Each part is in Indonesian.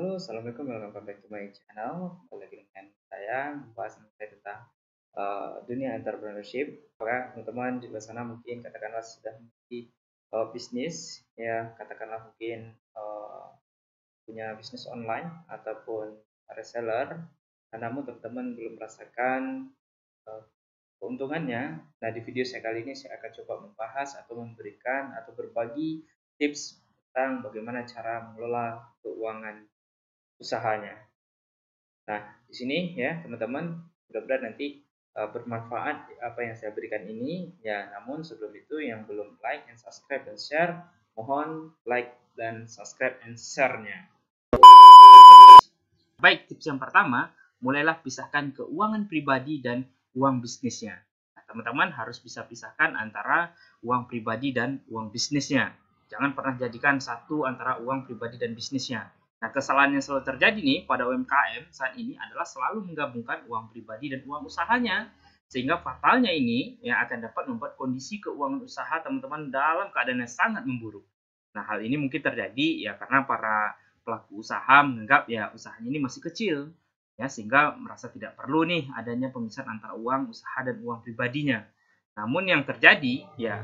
Halo, assalamualaikum, welcome back to my channel. Kembali lagi dengan saya membahas mengenai tentang dunia entrepreneurship. Apakah teman-teman di luar sana mungkin katakanlah sudah memiliki bisnis, ya katakanlah mungkin punya bisnis online ataupun reseller, namun teman-teman belum merasakan uh, keuntungannya. Nah, di video saya kali ini saya akan coba membahas atau memberikan atau berbagi tips tentang bagaimana cara mengelola keuangan usahanya. Nah, di sini ya teman-teman, mudah-mudahan nanti bermanfaat apa yang saya berikan ini. Ya, namun sebelum itu yang belum like and subscribe dan share, mohon like dan subscribe and share-nya. Baik, tips yang pertama, mulailah pisahkan keuangan pribadi dan uang bisnisnya. Nah, teman-teman harus bisa pisahkan antara uang pribadi dan uang bisnisnya. Jangan pernah jadikan satu antara uang pribadi dan bisnisnya. Nah, kesalahan yang selalu terjadi nih pada UMKM saat ini adalah selalu menggabungkan uang pribadi dan uang usahanya. Sehingga fatalnya ini yang akan dapat membuat kondisi keuangan usaha teman-teman dalam keadaan yang sangat memburuk. Nah, hal ini mungkin terjadi ya karena para pelaku usaha menganggap ya usahanya ini masih kecil, ya sehingga merasa tidak perlu nih adanya pemisahan antara uang usaha dan uang pribadinya. Namun yang terjadi ya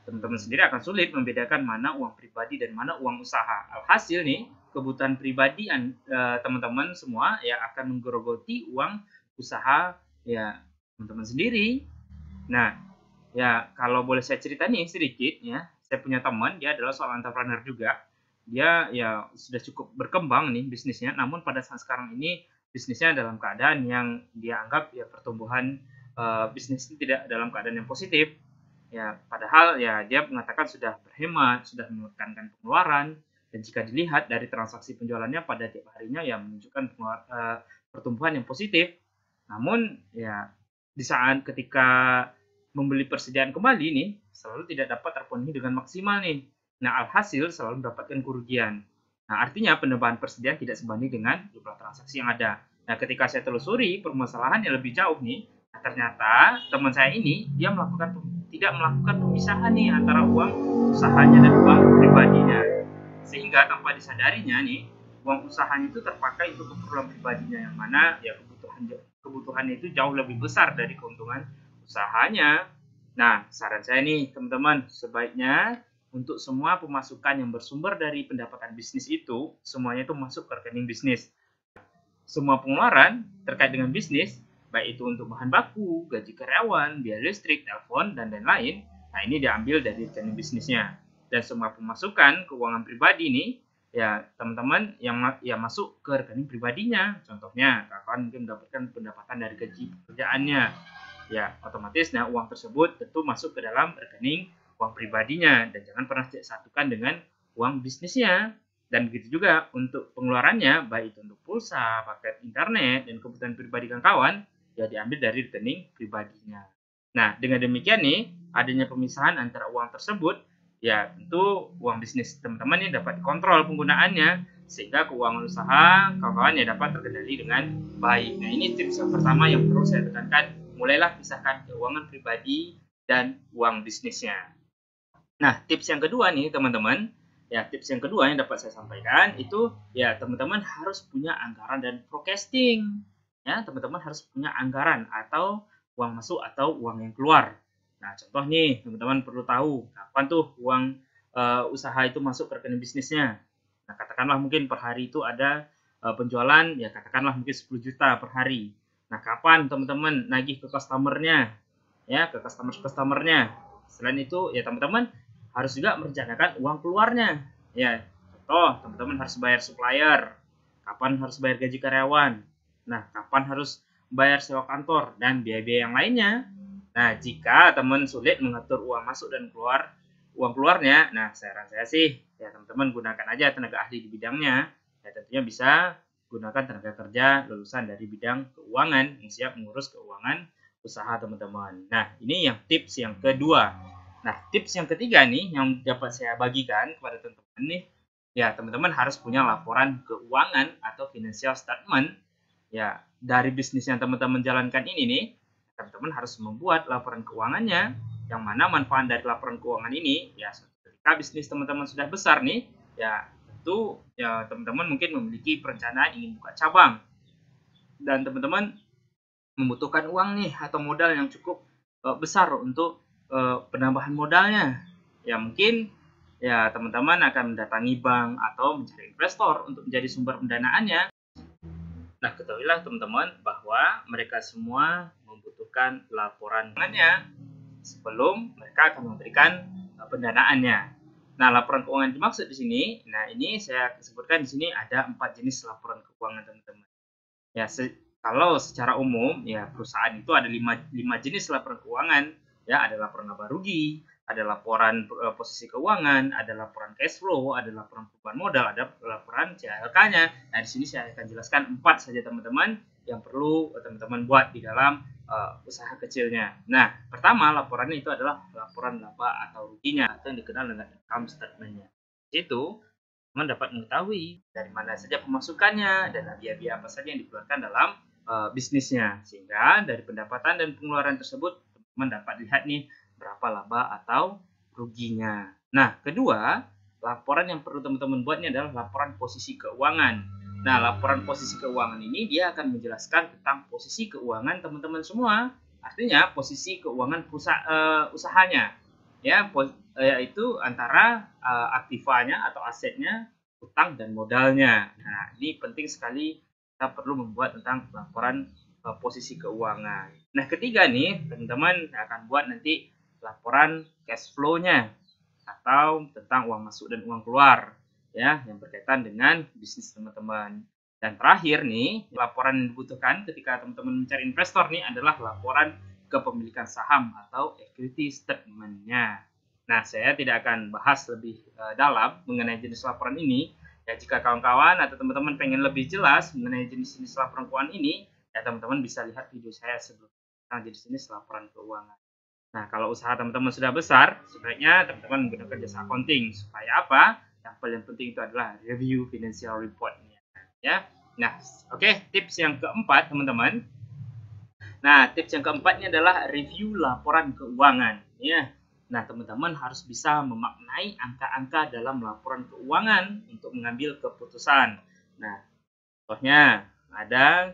teman-teman sendiri akan sulit membedakan mana uang pribadi dan mana uang usaha. Alhasil nih kebutuhan pribadi teman-teman semua ya akan menggerogoti uang usaha ya teman-teman sendiri. Nah, ya kalau boleh saya cerita nih sedikit ya, saya punya teman, dia adalah seorang entrepreneur juga. Dia ya sudah cukup berkembang nih bisnisnya, namun pada saat sekarang ini bisnisnya dalam keadaan yang dia anggap ya pertumbuhan bisnis ini tidak dalam keadaan yang positif. Ya, padahal ya dia mengatakan sudah berhemat, sudah menekankan pengeluaran, dan jika dilihat dari transaksi penjualannya pada tiap harinya ya menunjukkan pertumbuhan yang positif. Namun ya di saat ketika membeli persediaan kembali nih selalu tidak dapat terpenuhi dengan maksimal nih. Nah, alhasil selalu mendapatkan kerugian. Nah, artinya penambahan persediaan tidak sebanding dengan jumlah transaksi yang ada. Nah, ketika saya telusuri permasalahan yang lebih jauh nih, nah, ternyata teman saya ini dia tidak melakukan pemisahan nih antara uang usahanya dan uang pribadinya. Sehingga tanpa disadarinya nih, uang usahanya itu terpakai untuk keperluan pribadinya yang mana ya kebutuhannya itu jauh lebih besar dari keuntungan usahanya. Nah, saran saya nih teman-teman, sebaiknya untuk semua pemasukan yang bersumber dari pendapatan bisnis itu, semuanya itu masuk ke rekening bisnis. Semua pengeluaran terkait dengan bisnis, baik itu untuk bahan baku, gaji karyawan, biaya listrik, telepon, dan lain-lain, nah ini diambil dari rekening bisnisnya. Dan semua pemasukan keuangan pribadi nih, ya teman-teman yang masuk ke rekening pribadinya. Contohnya, kawan mungkin mendapatkan pendapatan dari gaji pekerjaannya, ya otomatis nah uang tersebut tentu masuk ke dalam rekening uang pribadinya dan jangan pernah satukan dengan uang bisnisnya. Dan begitu juga untuk pengeluarannya, baik itu untuk pulsa, paket internet, dan kebutuhan pribadi kawan, ya diambil dari rekening pribadinya. Nah, dengan demikian nih, adanya pemisahan antara uang tersebut, ya tentu uang bisnis teman-teman ini dapat dikontrol penggunaannya, sehingga keuangan usaha kawan-kawan ya dapat terkendali dengan baik. Nah, ini tips yang pertama yang perlu saya tekankan, mulailah pisahkan keuangan pribadi dan uang bisnisnya. Nah, tips yang kedua nih teman-teman, ya tips yang kedua yang dapat saya sampaikan itu ya teman-teman harus punya anggaran dan forecasting. Ya, teman-teman harus punya anggaran atau uang masuk atau uang yang keluar. Nah, contoh nih, teman-teman perlu tahu kapan tuh uang usaha itu masuk ke rekening bisnisnya. Nah, katakanlah mungkin per hari itu ada penjualan ya katakanlah mungkin 10 juta per hari. Nah, kapan teman-teman nagih ke customernya? Ya, ke customernya. Selain itu, ya teman-teman harus juga merencanakan uang keluarnya. Ya, contoh teman-teman harus bayar supplier, kapan harus bayar gaji karyawan, nah kapan harus bayar sewa kantor dan biaya-biaya yang lainnya. Nah, jika teman sulit mengatur uang masuk dan keluar uang keluarnya, nah saran saya sih ya teman-teman gunakan aja tenaga ahli di bidangnya. Ya tentunya bisa gunakan tenaga kerja lulusan dari bidang keuangan yang siap mengurus keuangan usaha teman-teman. Nah, ini yang tips yang kedua. Nah, tips yang ketiga nih yang dapat saya bagikan kepada teman-teman nih, ya teman-teman harus punya laporan keuangan atau financial statement. Ya, dari bisnis yang teman-teman jalankan ini nih, teman-teman harus membuat laporan keuangannya, yang mana manfaat dari laporan keuangan ini, ya ketika bisnis teman-teman sudah besar nih, ya tentu satu, ya teman-teman mungkin memiliki perencanaan ingin buka cabang dan teman-teman membutuhkan uang nih atau modal yang cukup besar untuk penambahan modalnya. Ya mungkin ya teman-teman akan mendatangi bank atau mencari investor untuk menjadi sumber pendanaannya. Nah, ketahuilah teman-teman bahwa mereka semua membutuhkan laporan keuangannya sebelum mereka akan memberikan pendanaannya. Nah, laporan keuangan dimaksud di sini, nah ini saya sebutkan di sini ada 4 jenis laporan keuangan teman-teman. Ya, kalau secara umum ya perusahaan itu ada 5 jenis laporan keuangan, ya ada laporan laba rugi, ada laporan posisi keuangan, ada laporan cash flow, ada laporan perubahan modal, ada laporan CHLK-nya. Nah, di sini saya akan jelaskan 4 saja teman-teman yang perlu teman-teman buat di dalam usaha kecilnya. Nah, pertama laporannya itu adalah laporan laba atau ruginya atau yang dikenal dengan income statement-nya. Itu teman dapat mengetahui dari mana saja pemasukannya dan biaya-biaya apa saja yang dikeluarkan dalam bisnisnya, sehingga dari pendapatan dan pengeluaran tersebut teman dapat lihat nih berapa laba atau ruginya. Nah, kedua, laporan yang perlu teman-teman buat ini adalah laporan posisi keuangan. Nah, laporan posisi keuangan ini dia akan menjelaskan tentang posisi keuangan teman-teman semua. Artinya posisi keuangan usahanya, ya, yaitu antara aktivanya atau asetnya, utang dan modalnya. Nah, ini penting sekali kita perlu membuat tentang laporan posisi keuangan. Nah, ketiga nih, teman-teman akan buat nanti laporan cash flow-nya atau tentang uang masuk dan uang keluar, ya, yang berkaitan dengan bisnis teman-teman. Dan terakhir nih, laporan yang dibutuhkan ketika teman-teman mencari investor nih adalah laporan kepemilikan saham atau equity statement-nya. Nah, saya tidak akan bahas lebih dalam mengenai jenis laporan ini. Ya, jika kawan-kawan atau teman-teman pengen lebih jelas mengenai jenis-jenis laporan keuangan ini, ya teman-teman bisa lihat video saya sebelumnya tentang jenis-jenis laporan keuangan. Nah, kalau usaha teman-teman sudah besar, sebaiknya teman-teman menggunakan jasa accounting. Supaya apa? Yang paling penting itu adalah review financial report-nya. Ya. Nah, oke, tips yang keempat, teman-teman. Nah, tips yang keempatnya adalah review laporan keuangan. Ya. Nah, teman-teman harus bisa memaknai angka-angka dalam laporan keuangan untuk mengambil keputusan. Nah, contohnya ada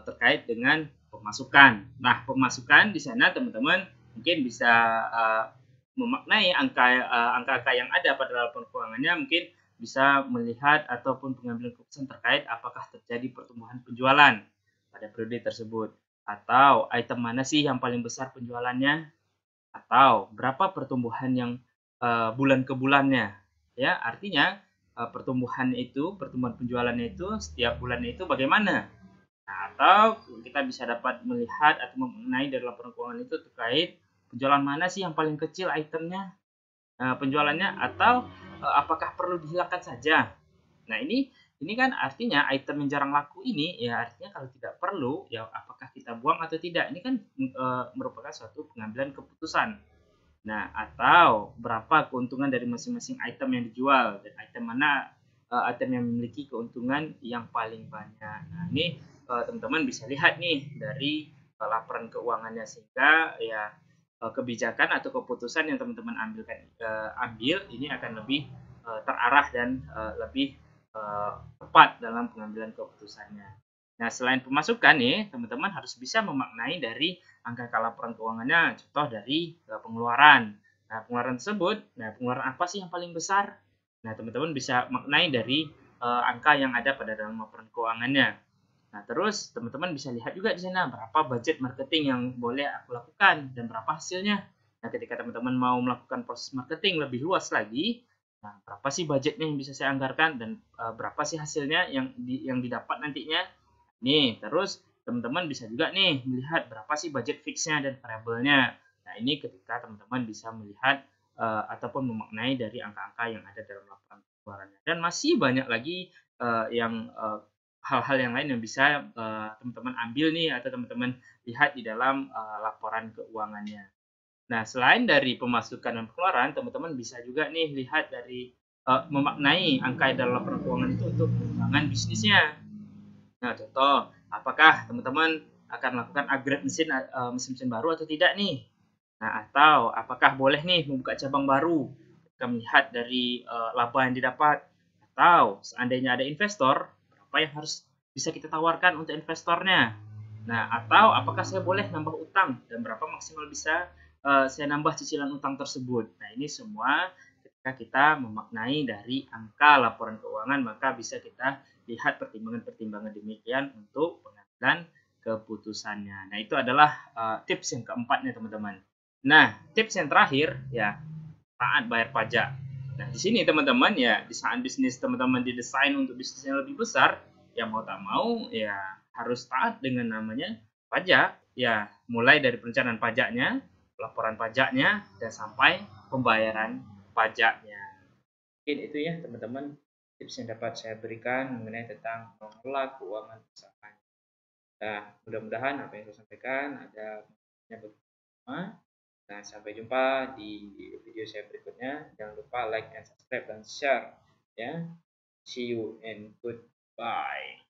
terkait dengan pemasukan. Nah, pemasukan di sana teman-teman mungkin bisa memaknai angka-angka yang ada pada laporan keuangannya, mungkin bisa melihat ataupun pengambilan keputusan terkait apakah terjadi pertumbuhan penjualan pada periode tersebut, atau item mana sih yang paling besar penjualannya, atau berapa pertumbuhan yang bulan ke bulannya, ya, artinya pertumbuhan penjualannya itu setiap bulannya itu bagaimana. Nah, atau kita bisa dapat melihat atau mengenai dari laporan keuangan itu terkait penjualan mana sih yang paling kecil itemnya penjualannya, atau apakah perlu dihilangkan saja. Nah, ini kan artinya item yang jarang laku ini ya artinya kalau tidak perlu ya apakah kita buang atau tidak. Ini kan merupakan suatu pengambilan keputusan. Nah, atau berapa keuntungan dari masing-masing item yang dijual dan item mana item yang memiliki keuntungan yang paling banyak. Nah, ini teman-teman bisa lihat nih dari laporan keuangannya, sehingga ya kebijakan atau keputusan yang teman-teman ambil ini akan lebih terarah dan lebih tepat dalam pengambilan keputusannya. Nah, selain pemasukan nih, teman-teman harus bisa memaknai dari angka laporan keuangannya, contoh dari pengeluaran. Nah, pengeluaran tersebut, pengeluaran apa sih yang paling besar? Nah, teman-teman bisa maknai dari angka yang ada pada dalam laporan keuangannya. Nah, terus teman-teman bisa lihat juga di sana berapa budget marketing yang boleh aku lakukan dan berapa hasilnya. Nah, ketika teman-teman mau melakukan proses marketing lebih luas lagi, nah, berapa sih budgetnya yang bisa saya anggarkan dan berapa sih hasilnya yang didapat nantinya. Nih, terus teman-teman bisa juga nih melihat berapa sih budget fixnya dan variabelnya. Nah, ini ketika teman-teman bisa melihat ataupun memaknai dari angka-angka yang ada dalam laporan pengeluarannya. Dan masih banyak lagi yang hal-hal yang lain yang bisa teman-teman ambil nih atau teman-teman lihat di dalam laporan keuangannya. Nah, selain dari pemasukan dan pengeluaran, teman-teman bisa juga nih lihat dari memaknai angka dalam laporan keuangan itu untuk pengembangan bisnisnya. Nah, contoh, apakah teman-teman akan melakukan upgrade mesin baru atau tidak nih? Nah, atau apakah boleh nih membuka cabang baru ketika melihat dari laba yang didapat, Atau seandainya ada investor, berapa yang harus bisa kita tawarkan untuk investornya. Nah, atau apakah saya boleh nambah utang dan berapa maksimal bisa saya nambah cicilan utang tersebut. Nah, ini semua ketika kita memaknai dari angka laporan keuangan, maka bisa kita lihat pertimbangan-pertimbangan demikian untuk pengambilan keputusannya. Nah, itu adalah tips yang keempatnya, teman-teman. Nah, tips yang terakhir ya, taat bayar pajak. Nah, di sini teman-teman ya, di saat bisnis teman-teman didesain untuk bisnis yang lebih besar, ya mau tak mau ya harus taat dengan namanya pajak. Ya, mulai dari perencanaan pajaknya, laporan pajaknya, dan sampai pembayaran pajaknya. Mungkin itu ya teman-teman tips yang dapat saya berikan mengenai tentang mengelola keuangan perusahaan. Nah, mudah-mudahan apa yang saya sampaikan ada manfaatnya bagi semua. Dan sampai jumpa di video saya berikutnya. Jangan lupa like and subscribe dan share ya. See you and goodbye.